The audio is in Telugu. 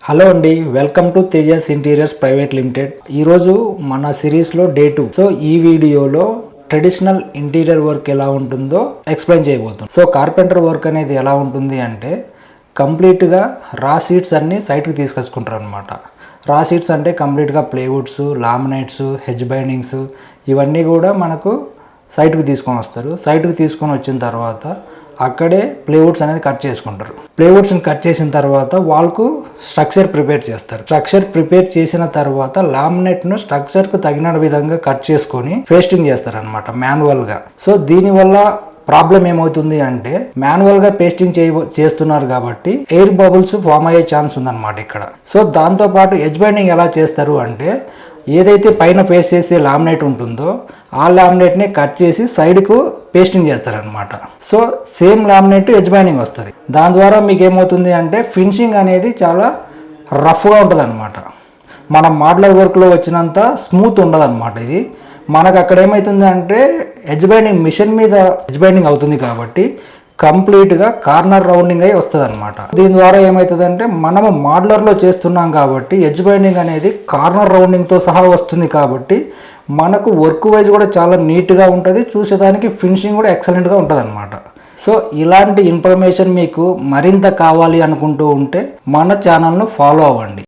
హలో అండి, welcome to Tejas interiors private limited. ఈరోజు మన సిరీస్లో డే 2. సో ఈ వీడియోలో ట్రెడిషనల్ ఇంటీరియర్ వర్క్ ఎలా ఉంటుందో ఎక్స్ప్లెయిన్ చేయబోతున్నాం. సో కార్పెంటర్ వర్క్ అనేది ఎలా ఉంటుంది అంటే కంప్లీట్గా రా షీట్స్ అన్నీ సైట్కి తీసుకొచ్చుకుంటారు అనమాట. రా షీట్స్ అంటే కంప్లీట్గా ప్లేవుడ్స్, లామినేట్స్, హెడ్జ్ బైండింగ్స్ ఇవన్నీ కూడా మనకు సైట్కి తీసుకొని వస్తారు. సైట్కి తీసుకొని వచ్చిన తర్వాత అక్కడే ప్లేవుడ్స్ అనేది కట్ చేసుకుంటారు. ప్లేవుడ్స్ని కట్ చేసిన తర్వాత వాళ్ళకు స్ట్రక్చర్ ప్రిపేర్ చేస్తారు. స్ట్రక్చర్ ప్రిపేర్ చేసిన తర్వాత లామినేట్ను స్ట్రక్చర్కు తగిన విధంగా కట్ చేసుకొని పేస్టింగ్ చేస్తారు అనమాట మాన్యువల్గా. సో దీనివల్ల ప్రాబ్లం ఏమవుతుంది అంటే మాన్యువల్గా పేస్టింగ్ చేస్తున్నారు కాబట్టి ఎయిర్ బబుల్స్ ఫామ్ అయ్యే ఛాన్స్ ఉందన్నమాట ఇక్కడ. సో దాంతోపాటు ఎడ్జ్ బైండింగ్ ఎలా చేస్తారు అంటే ఏదైతే పైన పేస్ట్ చేసే లామినేట్ ఉంటుందో ఆ లామినేట్ని కట్ చేసి సైడ్కు పేస్టింగ్ చేస్తారనమాట. So same laminate edge binding వస్తుంది. దాని ద్వారా మీకు ఏమవుతుంది అంటే ఫినిషింగ్ అనేది చాలా రఫ్గా ఉంటుంది అనమాట. మనం మోడ్యులర్ వర్క్లో వచ్చినంత స్మూత్ ఉండదు అనమాట. ఇది మనకు అక్కడ ఏమవుతుంది అంటే ఎడ్జ్ బైండింగ్ మిషన్ మీద ఎడ్జ్ బైండింగ్ అవుతుంది కాబట్టి కంప్లీట్గా కార్నర్ రౌండింగ్ అయి వస్తుంది అనమాట. దీని ద్వారా ఏమవుతుందంటే మనము మోడ్యులర్లో చేస్తున్నాం కాబట్టి ఎడ్జ్ బైండింగ్ అనేది కార్నర్ రౌండింగ్తో సహా వస్తుంది కాబట్టి మనకు వర్క్ వైజ్ కూడా చాలా నీట్గా ఉంటుంది, చూసేదానికి ఫినిషింగ్ కూడా ఎక్సలెంట్గా ఉంటుంది అనమాట. సో ఇలాంటి ఇన్ఫర్మేషన్ మీకు మరింత కావాలి అనుకుంటూ ఉంటే మన ఛానల్ను ఫాలో అవ్వండి.